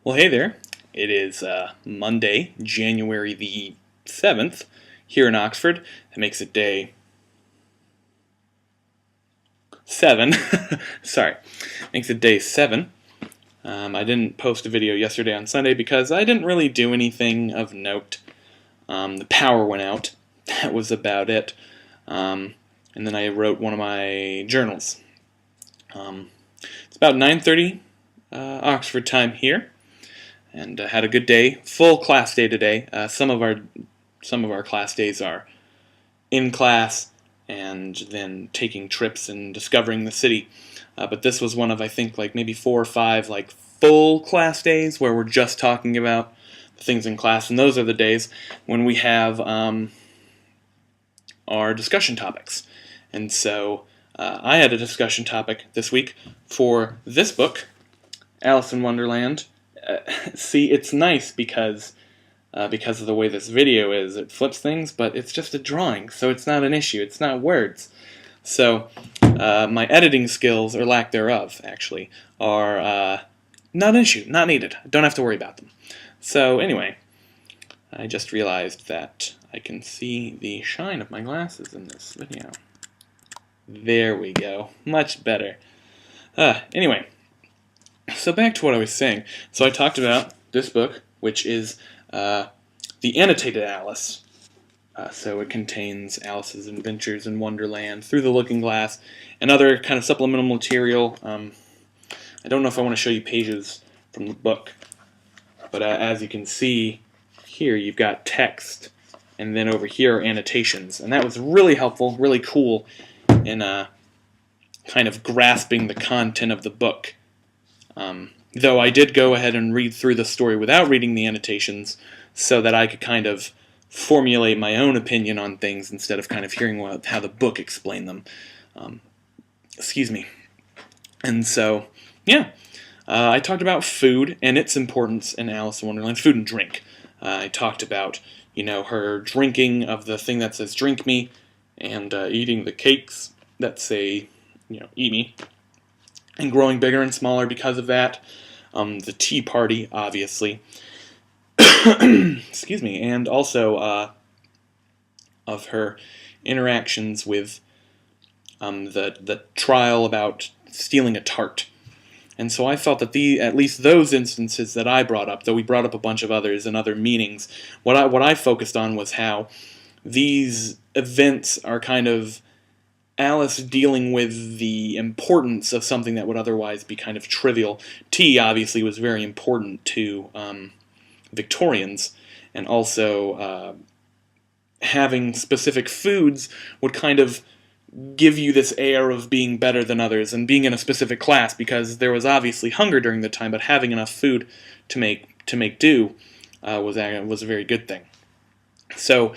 Well, hey there. It is Monday, January the 7th, here in Oxford. That makes it day 7. Sorry. Makes it day 7. I didn't post a video yesterday on Sunday because I didn't really do anything of note. The power went out. That was about it. And then I wrote one of my journals. It's about 9:30 Oxford time here. And had a good day, full class day today. Some of our class days are in class and then taking trips and discovering the city. But this was one of, I think, like maybe 4 or 5 like full class days where we're just talking about the things in class, and those are the days when we have our discussion topics. And so I had a discussion topic this week for this book, Alice in Wonderland. See, it's nice because of the way this video is. It flips things, but it's just a drawing, so it's not an issue. It's not words. So my editing skills, or lack thereof, actually, are not an issue, not needed. Don't have to worry about them. So anyway, I just realized that I can see the shine of my glasses in this video. There we go. Much better. Anyway. So back to what I was saying. So I talked about this book, which is the annotated Alice. So it contains Alice's Adventures in Wonderland, Through the Looking Glass, and other kind of supplemental material. I don't know if I want to show you pages from the book, but as you can see here, you've got text, and then over here are annotations. And that was really helpful, really cool in kind of grasping the content of the book. Though I did go ahead and read through the story without reading the annotations so that I could kind of formulate my own opinion on things instead of kind of hearing how the book explained them. Excuse me. And so, yeah, I talked about food and its importance in Alice in Wonderland, food and drink. I talked about, her drinking of the thing that says drink me and eating the cakes that say, eat me. And growing bigger and smaller because of that. The Tea Party, obviously. Excuse me. And also of her interactions with the trial about stealing a tart. And so I felt that at least those instances that I brought up, though we brought up a bunch of others and other meanings, what I focused on was how these events are kind of Alice dealing with the importance of something that would otherwise be kind of trivial. Tea, obviously, was very important to Victorians, and also having specific foods would kind of give you this air of being better than others and being in a specific class, because there was obviously hunger during the time, but having enough food to make do was a very good thing. So,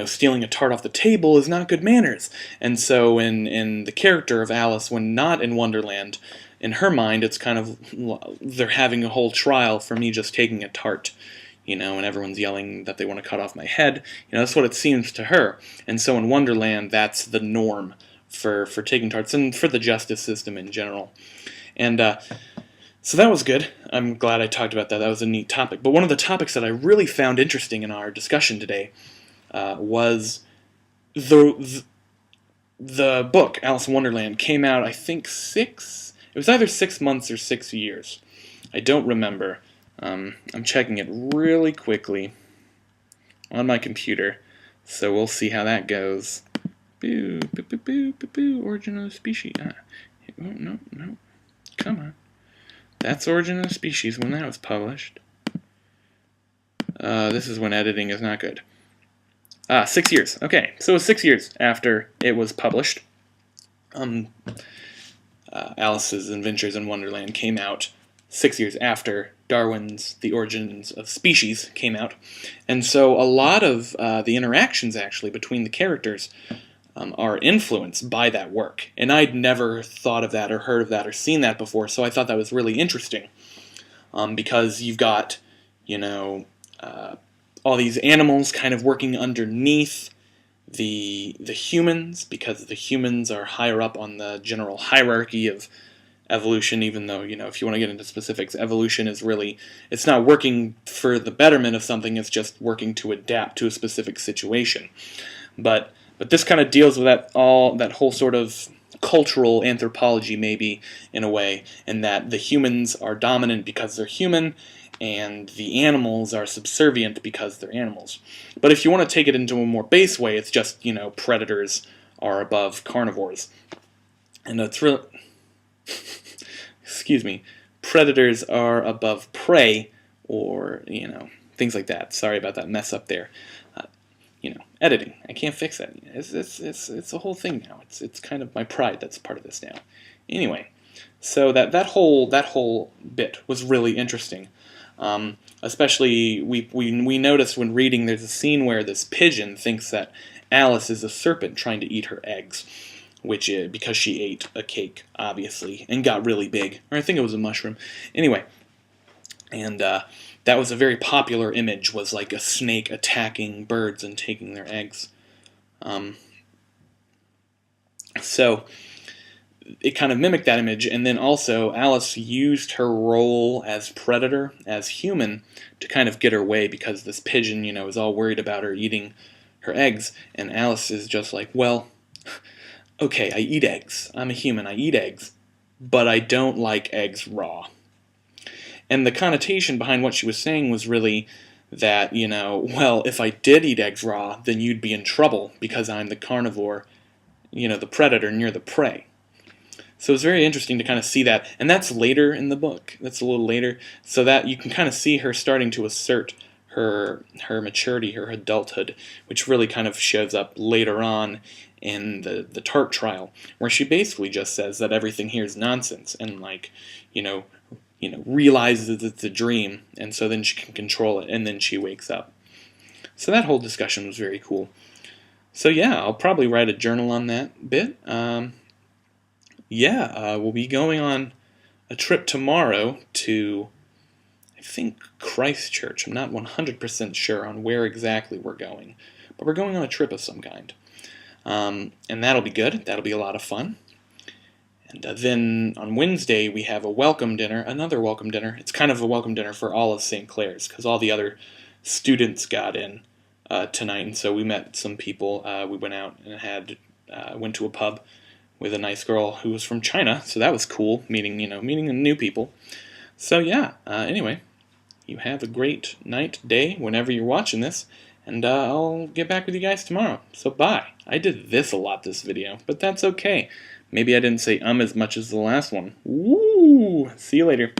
stealing a tart off the table is not good manners. And so in the character of Alice, when not in Wonderland, in her mind, it's kind of, they're having a whole trial for me just taking a tart, and everyone's yelling that they want to cut off my head. That's what it seems to her. And so in Wonderland, that's the norm for taking tarts and for the justice system in general. And so that was good. I'm glad I talked about that. That was a neat topic. But one of the topics that I really found interesting in our discussion today was the book, Alice in Wonderland, came out, I think, it was either 6 months or 6 years. I don't remember. I'm checking it really quickly on my computer, so we'll see how that goes. Boo, boo, boo, boo, boo, boo, origin of the species. No. Come on. That's Origin of the Species when that was published. This is when editing is not good. 6 years. Okay, so it was 6 years after it was published. Alice's Adventures in Wonderland came out 6 years after Darwin's The Origins of Species came out. And so a lot of the interactions, actually, between the characters are influenced by that work. And I'd never thought of that or heard of that or seen that before, so I thought that was really interesting. Because you've got, all these animals kind of working underneath the humans, because the humans are higher up on the general hierarchy of evolution, even though, if you want to get into specifics, evolution is really, it's not working for the betterment of something, it's just working to adapt to a specific situation. But this kind of deals with that whole sort of cultural anthropology, maybe, in a way, and that the humans are dominant because they're human, and the animals are subservient because they're animals. But if you want to take it into a more base way, it's just, predators are above carnivores. And it's really... excuse me. Predators are above prey, or, things like that. Sorry about that mess up there. Editing. I can't fix that. It's a whole thing now. It's kind of my pride that's part of this now. Anyway, so that whole bit was really interesting. Especially we noticed when reading, there's a scene where this pigeon thinks that Alice is a serpent trying to eat her eggs, which is because she ate a cake, obviously, and got really big. Or I think it was a mushroom. Anyway, and that was a very popular image, was like a snake attacking birds and taking their eggs. So it kind of mimicked that image, and then also Alice used her role as predator, as human, to kind of get her way, because this pigeon, is all worried about her eating her eggs, and Alice is just like, well, okay, I eat eggs. I'm a human, I eat eggs, but I don't like eggs raw. And the connotation behind what she was saying was really that, well, if I did eat eggs raw, then you'd be in trouble because I'm the carnivore, the predator, and you're the prey. So it's very interesting to kind of see that. And that's later in the book. That's a little later. So that you can kind of see her starting to assert her maturity, her adulthood, which really kind of shows up later on in the tart trial, where she basically just says that everything here is nonsense and, like, realizes it's a dream, and so then she can control it, and then she wakes up. So that whole discussion was very cool. So yeah, I'll probably write a journal on that bit. We'll be going on a trip tomorrow to, I think, Christchurch. I'm not 100% sure on where exactly we're going, but we're going on a trip of some kind. And that'll be good. That'll be a lot of fun. And then on Wednesday we have a welcome dinner, another welcome dinner. It's kind of a welcome dinner for all of St. Clair's, because all the other students got in tonight, and so we met some people. We went out and went to a pub with a nice girl who was from China, so that was cool, meeting new people. So yeah, anyway, you have a great night, day, whenever you're watching this, and I'll get back with you guys tomorrow. So bye. I did this a lot this video, but that's okay. Maybe I didn't say as much as the last one. Woo! See you later.